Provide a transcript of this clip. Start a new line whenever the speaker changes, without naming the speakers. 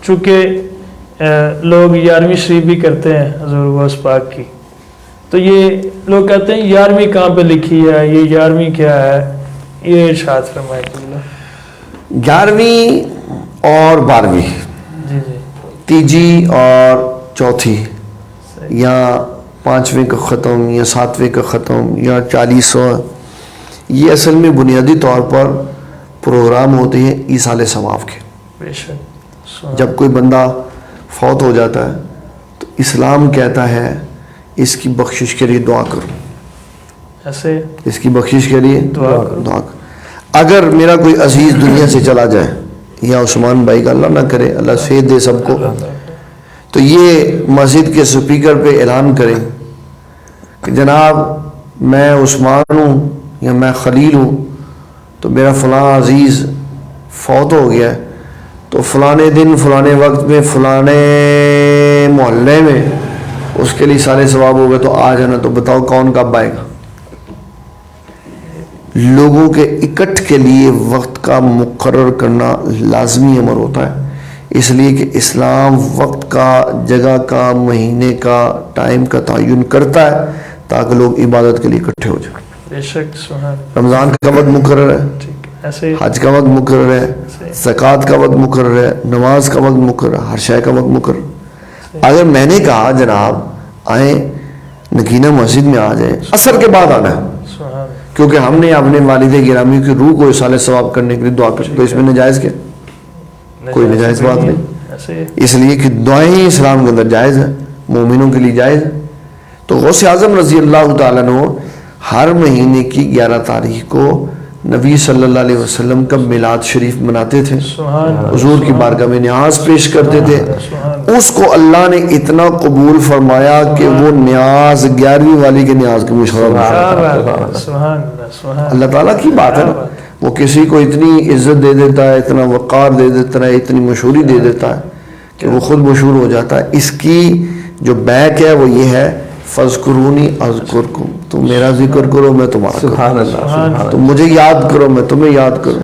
چونکہ لوگ 11ویں شریف بھی کرتے ہیں حضور غوث پاک کی، تو یہ لوگ کہتے ہیں 11ویں کہاں پہ لکھی ہے، یہ 11ویں کیا ہے، یہ ارشاد فرمائے اللہ۔
11ویں اور 12ویں،
جی جی،
تیجی اور چوتھی، یا 5ویں کا ختم یا 7ویں کا ختم یا 40واں، یہ اصل میں بنیادی طور پر پروگرام ہوتے ہیں ایصال ثواب کے۔
بے شک،
جب کوئی بندہ فوت ہو جاتا ہے تو اسلام کہتا ہے اس کی بخشش کے لیے دعا کرو،
ایسے
اس کی بخشش کے لیے
دعا کرو۔
دعا کرو۔ اگر میرا کوئی عزیز دنیا سے چلا جائے، یا عثمان بھائی کا اللہ نہ کرے، اللہ صحت دے سب کو، تو یہ مسجد کے سپیکر پہ اعلان کریں کہ جناب میں عثمان ہوں یا میں خلیل ہوں، تو میرا فلاں عزیز فوت ہو گیا ہے، تو فلانے دن فلانے وقت میں فلانے محلے میں اس کے لیے سارے ثواب ہو گئے، تو آ جانا۔ تو بتاؤ کون کب آئے گا؟ لوگوں کے اکٹھ کے لیے وقت کا مقرر کرنا لازمی امر ہوتا ہے، اس لیے کہ اسلام وقت کا، جگہ کا، مہینے کا، ٹائم کا تعین کرتا ہے تاکہ لوگ عبادت کے لیے اکٹھے ہو جائیں۔
بے شک، سبحان،
رمضان کا وقت مقرر ہے،
ٹھیک، ایسے
حج کا وقت مقرر ہے، زکوٰۃ کا وقت مقرر ہے، نماز کا وقت مقرر ہے، ہر شے کا وقت مقرر۔ اگر میں نے کہا جناب آئیں نگینہ مسجد میں آ جائیں، عصر کے بعد آنا ہے،
سبحان،
کیونکہ ہم نے اپنے والد گرامی کی روح کو اصال ثواب کرنے کے لیے دعا کی، تو اس میں نجائز کیا؟ کوئی نجائز بات نہیں،
ایسے
اس لیے کہ دعائیں اسلام کے اندر جائز ہیں، مومنوں کے لیے جائز ہے۔ تو غوث اعظم رضی اللہ تعالیٰ عنہ ہر مہینے کی 11 تاریخ کو نبی صلی اللہ علیہ وسلم کا میلاد شریف مناتے تھے،
سبحان،
حضور کی بارگاہ میں نیاز پیش کرتے تھے۔ اس کو اللہ نے اتنا قبول فرمایا کہ وہ نیاز 11ویں والی کے نیاز کی مشورہ،
سبحان، سبحان،
اللہ تعالیٰ کی بات ہے نا، وہ کسی کو اتنی عزت دے دیتا ہے، اتنا وقار دے دیتا ہے، اتنی مشہوری دے دیتا ہے کہ وہ خود مشہور ہو جاتا ہے۔ اس کی جو بیک ہے وہ یہ ہے فَاذْكُرُونِي أَذْكُرْكُمْ، تم میرا ذکر کرو میں تمہارا کروں،
سبحان اللہ،
تم مجھے یاد کرو میں تمہیں یاد کروں۔